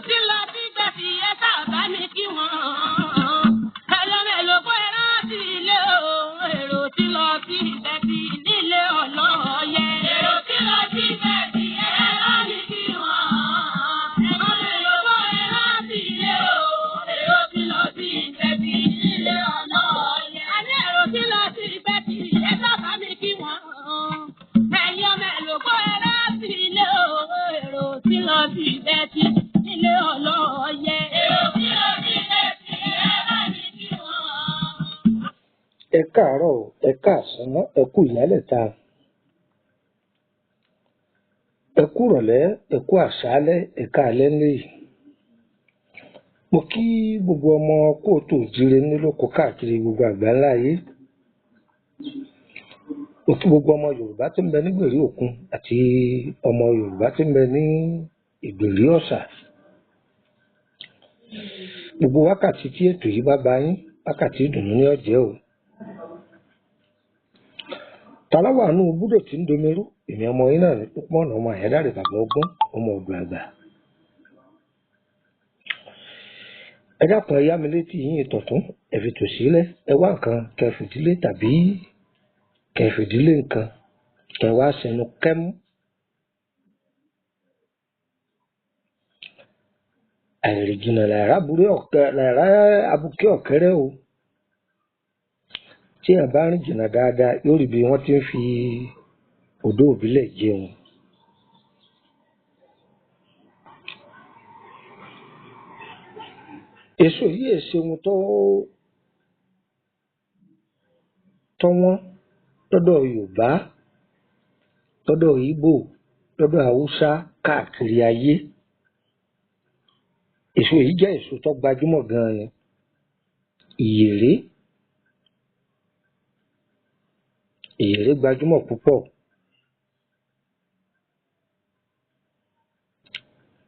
tí lọ sí gbẹ̀sì ẹ sábà ní kí wọ́n. Ẹyọ mélòó kó ẹ rántí ilé o. Èrò tí lọ sí gbẹ̀sì nílé ọlọ́yẹ. Èrò tí lọ sí gbẹ̀sì ẹ rántí kí wọ́n. Ẹyọ mélòó kó ẹ rántí ilé o. Èrò tí lọ sí gbẹ̀sì nílé ọlọ́yẹ. Àní èrò tí lọ sí gbẹ̀sì ẹ sábà ní kí wọ́n. Ẹyọ mélòó kó ẹ rántí ilé o. Èrò tí lọ sí gbẹ̀sì nílé ọlọ́yẹ. Èrò tí lọ sí gbẹ̀sì ẹ rántí kí wọ́n. Ẹ káàárọ̀, ẹ káàsán, ẹ kú ìyálẹ̀ta, ẹ kú ìrọ̀lẹ́, ẹ kú àṣálẹ́, ẹ káalẹ́ níyì. Mo kí gbogbo ọmọ kóòtù òjíire nílòkó káàkiri gbogbo àgbáńlá ayé. Mo kí gbogbo ọmọ Yorùbá tí ń bẹ nígbèrí òkun àti ọmọ Yorùbá tí ń bẹ ní ìgbèrí ọ̀sà. Gbogbo wákàtí tí ètò yìí bá bá yín, wákàtí ìdùnnú ní ọ̀jẹ́ o. Tàláwà nù búdò tí ń domirú, èmi ọmọ yín náà ní púpọ̀ ọ̀nà ọmọ àyẹ́dàrè bàbá ọgbọ́n, ọmọ ọ̀gbìn àgbà. Ẹ dákun ẹ yá mi létí yín ìtọ̀tún, ẹ fi tò sílẹ̀, ẹ wá nǹkan kẹfìdílé tàbí kẹfìdílé nǹkan, kẹ wá sẹnu kẹ́mú. Àìrìnjìnà làrá abúké ọ̀kẹ́rẹ́ o. Tí ẹ bá rìn jìnnà dáadáa yóò rí bí wọ́n ti ń fi odó òbílẹ̀ jẹun. Èso yìí èso ohun tó wọ́n lọ́dọ̀ Yorùbá, lọ́dọ̀ Ìgbò, lọ́dọ̀ Haúsá káàkiri ayé. Èso yìí jẹ́ èso tó gbajúmọ̀ gan-an ni. Ìyèré gbajúmọ̀ púpọ̀.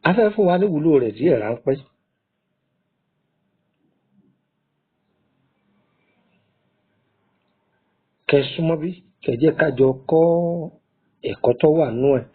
A fẹ́ fún wa ní ìwúlò rẹ̀ díẹ̀ ráńpẹ́. Kẹ súnmọ́ bí, kẹ jẹ́ ká jọ kọ́ ẹ̀kọ́ tó wà nú ẹ̀.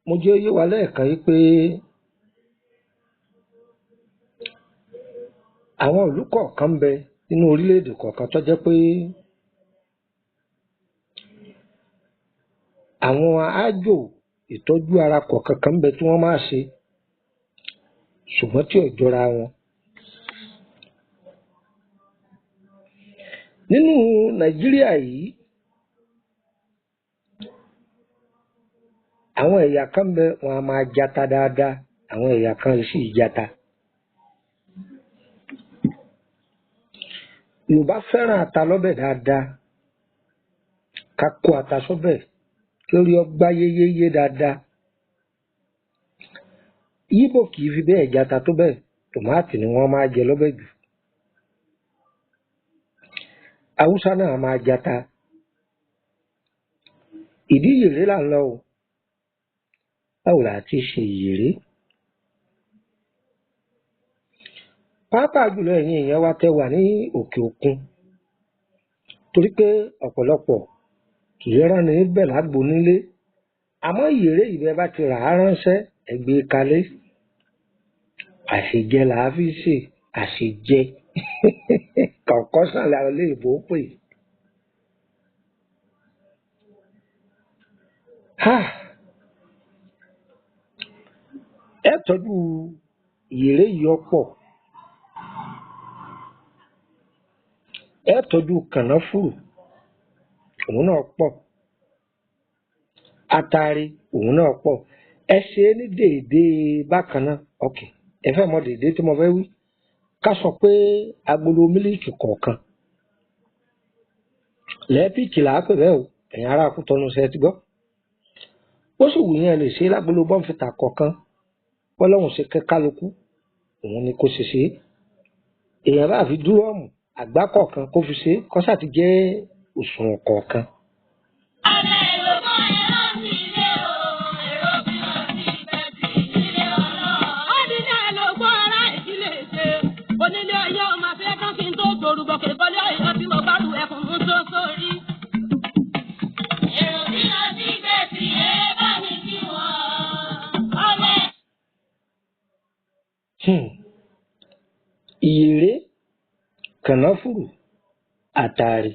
Mo jẹ́ yé wa lẹ́ẹ̀kan yìí pé àwọn ìlú kọ̀ọ̀kan ń bẹ nínú orílẹ̀-èdè kọ̀ọ̀kan tó jẹ́ pé àwọn àjò ìtọ́jú ara kọ̀ọ̀kan kan ń bẹ tí wọ́n máa ṣe, ṣùgbọ́n tí ò jọra wọn. Nínú Nàìjíríà yìí, àwọn ẹ̀yà kan ń bẹ wọn a máa jata dáadáa, àwọn ẹ̀yà kan sì jata. Yorùbá fẹ́ràn ata lọ́bẹ̀ dáadáa, ká kó ata sọ́bẹ̀ kí ó rí ọgbá yéyéyé dáadáa. Ìgbò kì í fi bẹ́ẹ̀ jata tó bẹ́ẹ̀, tòmátì ni wọ́n máa jẹ lọ́bẹ̀ jù. Haúsá náà máa jata. Ìdí ìyèré là ń lọ o. Báwo la ti ṣe ìyèré? Pàápàá jùlọ ẹ̀yin èèyàn wa tẹ́ wà ní òkè òkun, torí pé ọ̀pọ̀lọpọ̀ kì í rán ní bẹ̀ lágbo nílé, àmọ́ ìyèré ìbẹ́ bá ti rà á ránṣẹ́ ẹgbẹ́ kalẹ̀. Àṣejẹ là á fi ṣe, àṣejẹ kọ̀ọ̀kan sàn làwọn olóyìnbó pè. Ẹ tọ́jú ìyèré yìí ọ̀pọ̀. Ẹ tọ́jú kànáfùrù, òun náà pọ̀. Atare, òun náà pọ̀. Ẹ ṣe é ní déédéé bákan náà. Ok, ẹ fẹ́ mọ déédéé tí mo fẹ́ wí. Ká sọ pé agolo mílíìkì kọ̀ọ̀kan. Lẹ́ẹ̀pìkì là á pè bẹ́ẹ̀ o, ẹ̀yin ará Kútọ́nù ṣe ti gbọ́. Ó sì wù yín ẹ lè ṣe lágolo bọ́ǹfìtà kọ̀ọ̀kan. Bọ́lọ́hùn ṣe kẹ́ kálukú, òun ni kò ṣe ṣe. Èèyàn bá fi dúrọ́ọ̀mù àgbá kọ̀ọ̀kan kó fi ṣe, kó ṣáà ti jẹ́ òṣùwọ̀n kọ̀ọ̀kan. kànáfùrù àtàrí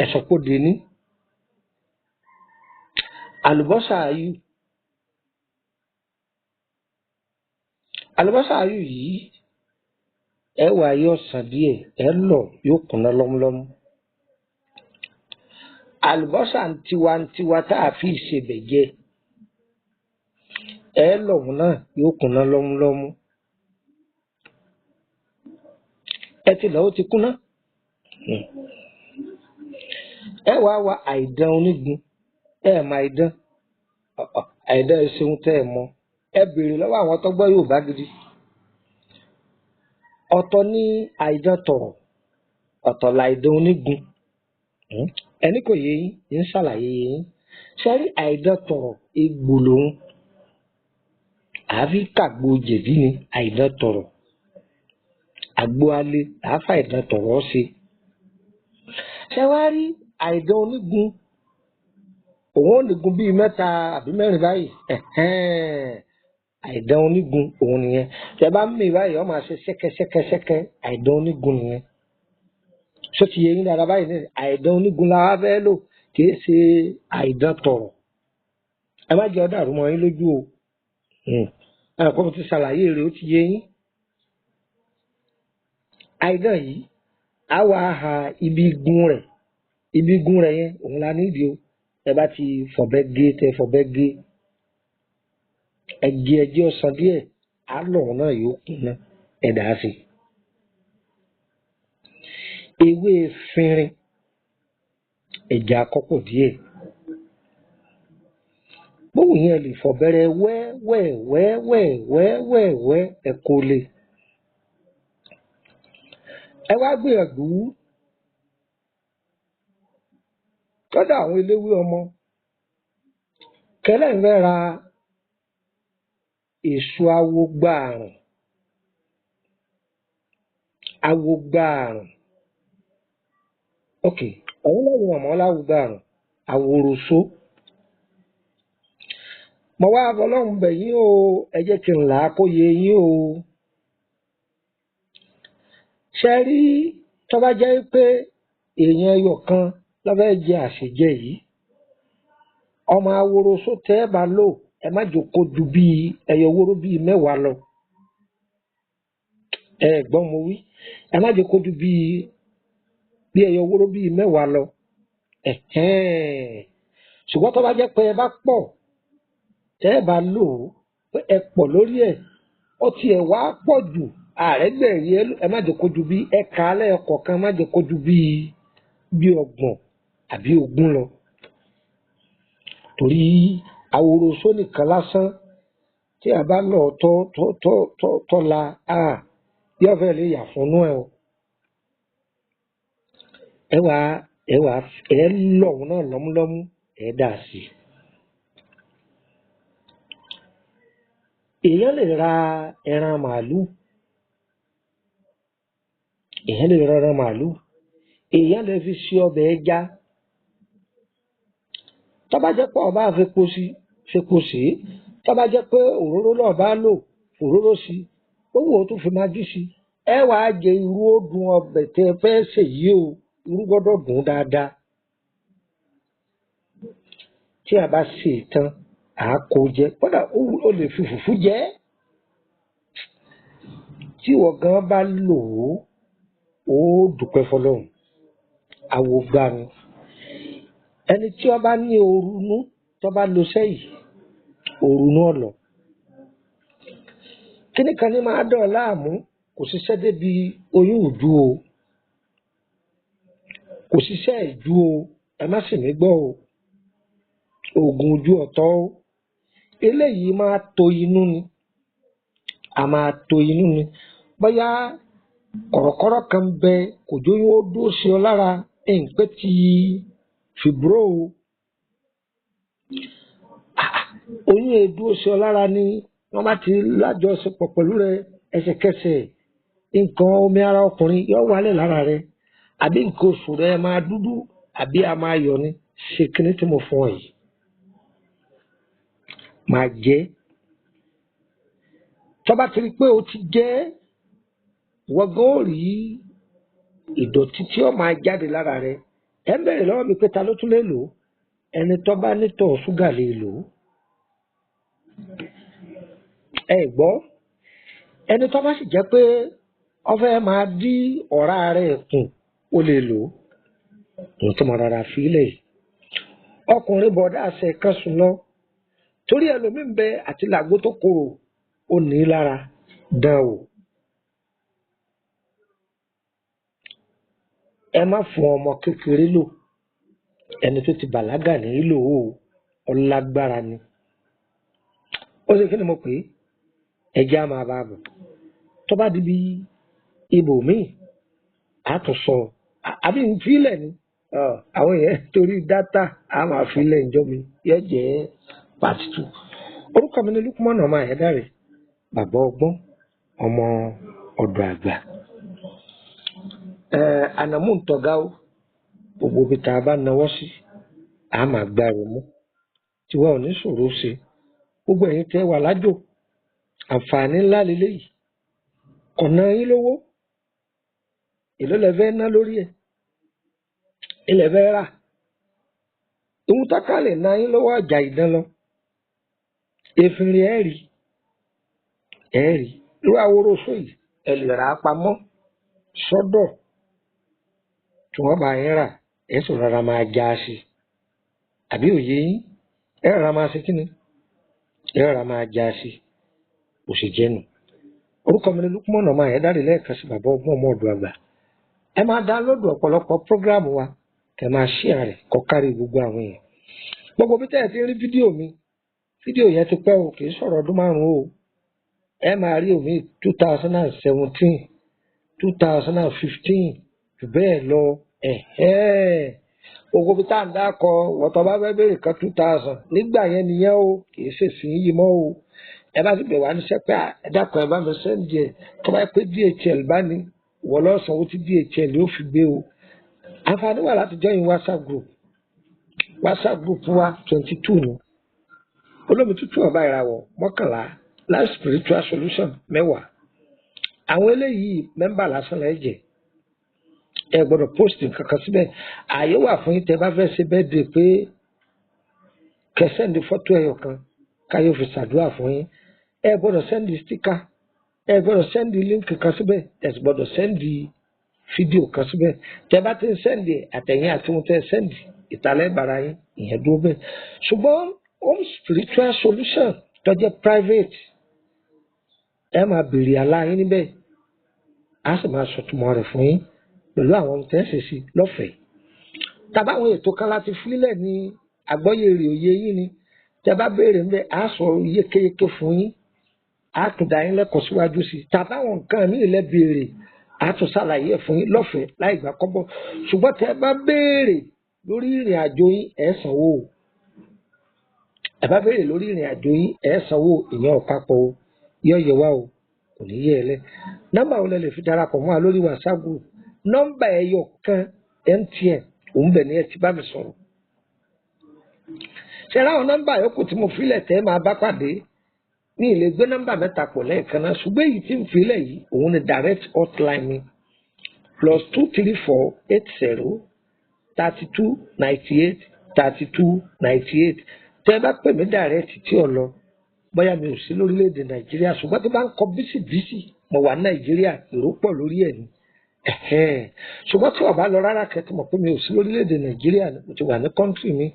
ẹ̀sọ́ pò dé ní àlùbọ́sà ayù yìí ẹ wá yọ sàn díẹ̀ ẹ lọ yóò kúnná lọ́múlọ́mú. Àlùbọ́sà tiwantiwa tá a fi ṣebẹ̀ jẹ ẹ lọ̀hún náà yóò kúnná lọ́múlọ́mú. Ẹ ti lọ ó ti kúnná. Ẹ wá wá àìdán onígun ẹ mà àìdán ẹṣeun tẹ́ ẹ mọ ẹ béèrè lọ́wọ́ àwọn tó gbọ́ Yorùbá gidi. Ọ̀tọ̀ ní àìdán tọ̀rọ̀ ọ̀tọ̀ làìdán onígun. Ẹni kò yé yín ń ṣàlàyé yín sẹ́rí àìdán tọ̀rọ̀ egbò lòun àáfi kàgbo jẹ̀dí ni àìdán tọ̀rọ̀ àgbo alẹ́ àáfà àìdán tọ̀rọ̀ ṣe. Ṣé wá rí àìdán onígun òun ò nígun bíi 3 àbí 4 báyìí àìdán onígun òun nìyẹn. Ṣé bá mí báyìí ọmọ àṣẹ ṣẹ́kẹ́ṣẹ́kẹ́ṣẹ́kẹ́ àìdán onígun nìyẹn. Ṣó ti yé yín dáadáa báyìí ní àìdán onígun la wá fẹ́ lò kìí ṣe àìdán tọ̀rọ̀. Ẹ má jẹ́ ọ̀dà àrùmọ̀ yín lójú o. Ẹ̀kọ́ mo ti ṣàlàyé rẹ̀ ó ti yé yín. Àìdán yìí á wá ha ibi igun rẹ̀ yẹn òun la nídìí o. Ẹ bá ti fọ̀bẹ gé tẹ fọ̀bẹ gé ẹgé ẹjẹ́ ọ̀sán díẹ̀ á lọ̀hún náà yóò kúnná ẹ̀dá sí. Ewé fínrin ẹ̀já kọ́pọ̀ díẹ̀ bóun yẹn lè fọ̀bẹ̀rẹ̀ wẹ́wẹ́wẹ́wẹ́wẹ́wẹ́ ẹ̀kọ́ lé. Ẹ wá gbìyànjú lọ́dọ̀ àwọn eléwé ọmọ kẹlẹ́ ń fẹ́ ra èso awogbaàrùn ok ọ̀hún lẹ́yìn ọmọ láwùgbààrùn àwòròso. Mo wá fọlọ́run bẹ̀ yín o ẹ jẹ́ kí n là á kó yé yín o. Ṣé rí tó bá jẹ́ pé èèyàn ẹyọ kan ló fẹ́ jẹ àṣejẹ yìí ọmọ àwòròso tẹ́ ẹ bá lò ẹ má jókòó ju bíi ẹyọ wóró bíi 10 lọ. Ẹ gbọ́n mo wí ẹ má jókòó ju bí ẹyọ wóró bíi 10 lọ. Ṣùgbọ́n tó bá jẹ́ pé ẹ bá pọ̀ tẹ́ ẹ bá lò ó pé ẹ pọ̀ lórí ẹ̀ ó tiẹ̀ wá pọ̀ jù àrẹ́gbẹ̀rí ẹ má jókòó ju bí ẹ̀ka alẹ́ ọkọ̀ kan má jókòó ju bí 30 àbí 20 lọ. Torí àwòròso nìkan lásán tí a bá lọ tọ́la yóò fẹ́ lè yà fúnnú ẹ o. Ẹ lọ̀hún náà lọ́múlọ́mú ẹ dà sí. Èèyàn lè ra ẹran màálù èèyàn lè fi sí ọbẹ̀ ẹja. Tó bá jẹ́ pé ọba fepo sí tó bá jẹ́ pé òróró náà bá lò òróró sí owó ó tún fi magí sí. Ẹ wàá jẹ irú òdùn ọbẹ̀ tẹ́ fẹ́ sè yìí o irú gbọ́dọ̀ dùn dáadáa. Tí a bá sè tán à á kó jẹ kódà ó lè fi fùfú jẹ. Tí wọ́n gan bá lò ó dúpẹ́ fọlọ́run àwògbàrùn. Ẹni tí ó bá ní orunú tó bá lo sẹ́yìn orunú ọ̀lọ́. Kíní kan ní máa dán láàmú kò ṣiṣẹ́ débi oyún ìjú o kò ṣiṣẹ́ ìjú o ẹ má sì mí gbọ́ o oògùn ojú ọ̀tọ̀ o eléyìí máa to inú ni bóyá kọ̀rọ̀kọ̀rọ̀ kan bẹ kò jóyún ó dúró sí ọ lára nǹkan ti fìbúrò o oyún èdúró sí ọ lára ni wọ́n bá ti lájọṣepọ̀ pẹ̀lú rẹ ẹsẹ̀kẹsẹ̀ nǹkan omi ara ọkùnrin yóò wálẹ̀ lára rẹ àbí nǹkan oṣù rẹ máa dúdú àbí a máa yọ ni ṣe kíní tí mo fún ọ yìí máa jẹ tó bá ti rí pé o ti jẹ wọ́n gan ó rí ìdọ̀tí tí ó máa jáde lára rẹ̀. Ẹ ń bẹ̀rẹ̀ lọ́wọ́ mi pé ta ló tún lè lò ó? Ẹni tó bá nítọ̀ ṣúgà lè lò ó. Ẹ gbọ́, ẹni tó bá sì jẹ́ pé ó fẹ́ máa dí ọ̀rá rẹ̀ kùn ó lè lò ó. Òun tó máa rárá fílẹ̀. Ọkùnrin bọ̀dá àṣẹ kan sùn lọ torí ẹlòmíín bẹ àti làgbo tó korò ó ní lára dán o. Ẹ má fún ọmọ kékeré lò, ẹni tó ti bàlágà ní lò ó, ọlágbára ni. Ó ṣe kí ni mo pè é? Ẹjẹ́ á máa bá a bọ̀. Tó bá di bí ibòmíì á tún sọ àbí ń fílẹ̀ ni. Àwọn èèyàn torí dátà á máa fílẹ̀ ìjọ mi yóò jẹ́ part 2. Orúkọ mi ni Lukman ọmọ Ayédáre, bàbá ọgbọ́n, ọmọ ọ̀dọ̀ àgbà. Ànàmú ń tọ́gá ó, gbogbo ibi tá a bá nawọ́ sí a máa gbá rẹ̀ mú. Tiwa ò ní ṣòro ṣe. Gbogbo ẹ̀yin tẹ́ wà lájò, àǹfààní ńlá leléyìí. Ọ̀nà yín lówó, èló lẹ fẹ́ ná lórí ẹ̀, ilẹ̀ fẹ́ rà. Ìhun tákà lè ná yín lọ́wọ́ àjà ìdán lọ. Efinrin ẹ̀rí, irú àwòrò sóyìí ẹ lè rà á pamọ́ sọ́dọ̀ tí wọ́n bá yín rà, ẹ sì rárá máa já sí. Àbí òye yín, ẹ rárá máa ṣe kíni? Ẹ rárá máa já sí. Kò sì jẹ́nu. Orúkọ mi ni Lukman ọmọ Ayédáre lẹ́ẹ̀kan sí bàbá ọgbọ́n ọmọ ọ̀dọ̀ àgbà. Ẹ máa dánlódù ọ̀pọ̀lọpọ̀ prógráàmù wa, kẹ máa ṣíà rẹ̀ kó kárí gbogbo àwọn èèyàn. Gbogbo bí tẹ́ ẹ ti rí fídíò mi, fídíò yẹn ti pẹ́ o, kì í sọ̀rọ̀ ọdún 5 o. Ẹ máa rí omi 2017, 2015 jù bẹ́ẹ̀ lọ. Gbogbo bí tá à ń dákọ wọ́tọ̀ bá fẹ́ béèrè kan 2000 nígbà yẹn nìyẹn o, kì í ṣèṣì yí mọ́ o. Ẹ bá ti bẹ̀ wá níṣẹ́ pé ẹ dákun ẹ bá mi sẹ́ǹdì ẹ̀ tó bá pé DHL bá ní wọ́n lọ́sàn-án ó ti DHL yóò fi gbé o. Àǹfààní wà láti join WhatsApp group. WhatsApp group wa 22 ni. Olómi tútù ọba ìràwọ̀ 11, Life Spiritual Solution 10. Àwọn eléyìí mẹ́mbà lásán lẹ́ jẹ́. Ẹ gbọ́dọ̀ post nǹkan síbẹ̀. Ààyè wà fún yín tẹ́ bá fẹ́ ṣe birthday pé kẹ́ sẹ́ndì fọ́tò ẹyọ kan káyọ̀ fi ṣàdúrà fún yín. Ẹ gbọ́dọ̀ sẹ́ndì sticker. Ẹ gbọ́dọ̀ sẹ́ndì link kan síbẹ̀. Ẹ sì gbọ́dọ̀ sẹ́ndì fídíò kan síbẹ̀. Tẹ́ bá ti ń sẹ́ndì àtẹ̀yìn àti ohun tẹ́ sẹ́ndì ìtàlẹ́ ìbára yín ìyẹn dúró bẹ́ẹ̀. Ṣùgbọ́n home spiritual solution tó jẹ́ private, ẹ máa béèrè àlá yín níbẹ̀. A sì máa sọ̀túnmọ́ rẹ̀ fún yín pẹ̀lú àwọn ohun tẹ́ ṣe sí lọ́fẹ̀ẹ́. Tàbí àwọn ètò kan láti fílẹ̀ ní àgbọ́yé rè òye yín ni. Tẹ́ bá béèrè ń bẹ́ a sọ yékéyéké fún yín. A tún dá yín lẹ́kọ̀ọ́ síwájú sí i. Tàbí àwọn nǹkan míì lẹ́ béèrè a tún ṣàlàyé ẹ̀ fún yín lọ́fẹ̀ẹ́ láì gbà kọ́bọ̀. Ṣùgbọ́n tẹ́ bá béèrè lórí ìrìn àjò yín ẹ sanwó o. Ẹ bá béèrè lórí ìrìn àjò yín ẹ sanwó ìyẹn ọ̀pápọ̀ o. Yọ yẹ wá o, kò ní yẹ ẹ lẹ́. Nọ́mbà wo lẹ lè fi darapọ̀ mọ́ wa lórí WhatsApp group? Nọ́mbà ẹyọ kan MTN òun bẹ̀ ni ẹ ti bá mi sọ̀rọ̀. Ṣé láwọn nọ́mbà yòókù tí mo filẹ̀ tẹ́ máa bá pàdé ní ilé gbé nọ́mbà mẹ́ta pọ̀ lẹ́ẹ̀kan náà, ṣùgbọ́n èyí tí ń filẹ̀ yìí òun ni direct hotline mi +234 80 32 98 32 98. Tẹ́ bá pè mí direct tí ò lọ bóyá mi ò sí lórílẹ̀‐èdè Nàìjíríà, ṣùgbọ́n tí bá ń kọ bísí mo wà Nàìjíríà èrò pọ̀ lórí ẹ̀ ni. Ṣùgbọ́n tí ọba lọ rárá kẹ́tì mọ̀ pé mi ò sí lórílẹ̀‐èdè Nàìjíríà, mo ti wà ní kọ́ńtírì mi.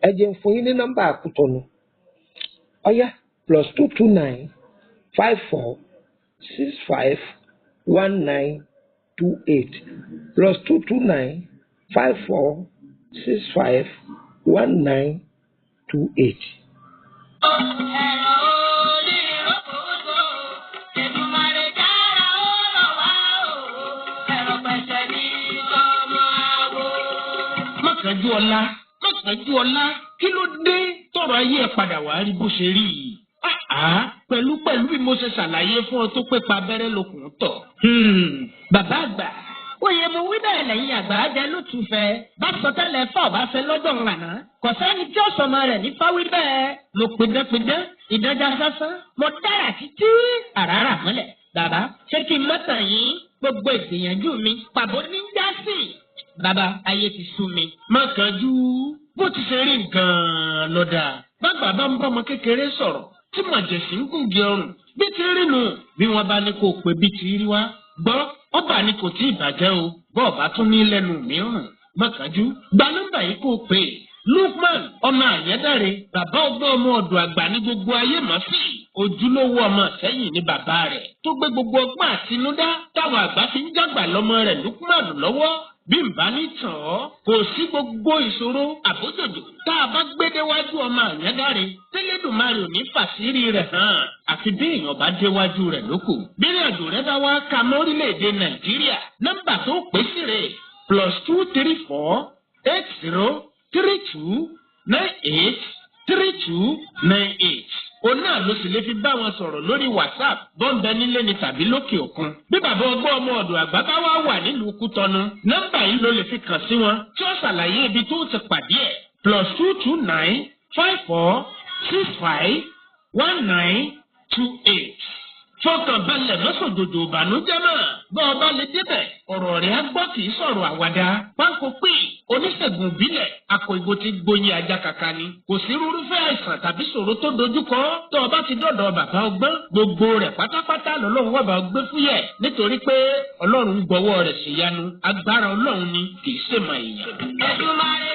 Ẹ jẹ́ ń fún yín ní nọ́mbà àkútọ̀nù. Ọ̀yá +229 54 65 1928 +229 54 65 1928. Mọ̀kànjú ọlá, kí ló dé tọ̀rọ̀ ayé ẹ̀ padà wá rí bó ṣe rí yìí? Pẹ̀lú bí mo ṣe ṣàlàyé fún ọ tó pé pa abẹ́rẹ́ lókun tọ̀. Bàbá àgbà, òye mo wí bẹ́ẹ̀ lẹ́yìn àgbà jẹ́ lótùfẹ́. Bá sọ tẹ́lẹ̀ fọ́ ọ̀bá fẹ́ lọ́jọ́ ńlànà. Kò sẹ́ni tí ó sọmọ rẹ̀ ní fáwí bẹ́ẹ̀. Mo pidán ìdájà sásán. Mo dára títí àràrà mọ́lẹ̀. Bàbá, ṣé kí n mọ́tàn yín? gbogbo ìgbìyànjú mi pàbó ní jásì. Bàbá ayé ti sú mi. Má kánjú bó ti ṣe rí nǹkan lọ́dà. Bàgbà bá ń bá ọmọ kékeré sọ̀rọ̀ tí màjèsí ń gùn di ọrùn bí ti rí nù. Bí wọ́n bá ní kó o pè bí ti rí wá. Gbọ́ ọba ni kò tí ì bàjẹ́ o. Bọ́ọ̀bá tún ní lẹ́nu mìíràn. Má kánjú gba nọ́mbà yìí kó o pè. Lukman ọmọ Àyẹ́dáre bàbá ọgbọ́n ọmọ ọ̀dọ̀ àgbà ní gbogbo ayé mọ̀ sí. Ojúlówó ọmọ sẹ́yìn ní bàbá rẹ̀ tó gbé gbogbo ọgbọ́n àtinúdá táwọn àgbà fi ń jágbà lọ́mọ rẹ̀ Lukman lọ́wọ́. Bí n bá ní tàn ọ́ kò sí gbogbo ìṣòro àbójòjò tá a bá gbé déwájú ọmọ Àyẹ́dáre tẹ́lẹ̀dùmarè ò ní fàṣírí rẹ̀ hàn àfi bí èèyàn bá déwájú rẹ̀ lóko. Bí ìrìnàjò rẹ̀ bá wá ka mọ́rílẹ̀-èdè Nàìjíríà nọ́mbà tó pè sí rẹ̀ +234 80 32 98 32 98. Òun náà ló sì lè fi bá wọn sọ̀rọ̀ lórí WhatsApp bọ́ńbẹ nílé ni tàbí lókè òkun. Bí bàbá ọgbọ́n ọmọ ọ̀dọ̀ àgbà bá wá wà nílùú Kútọ́nù, nọ́mbà yìí ló lè fi kàn sí wọn tí ó ṣàlàyé ibi tó ti pàdé ẹ̀. +229 54 65 1928. Fọkànbalẹ̀ lọ́sọ̀dọ̀dọ̀ ìbànújẹ́ náà. Bọ́ ọba lè débẹ̀, ọ̀rọ̀ rẹ̀ á gbọ́ kì í sọ̀rọ̀ àwàdà. Pákó pé oníṣègùn ìbílẹ̀ akọ ìbò ti gbóyin ajá kàkà ni. Kò sí rúrúfẹ́ àìsàn tàbí ṣòro tó dojúkọ. Tó ọba ti dọ̀dọ̀ bàbá ọgbọ́n, gbogbo rẹ̀ pátápátá lọ́lọ́run wà bá gbé fúyẹ̀. Nítorí pé Ọlọ́run gbọ́wọ́ rẹ̀ ṣèyanu. Agbára Ọlọ́run ni kì í ṣèmọ̀ èèyàn. Èdùmàrè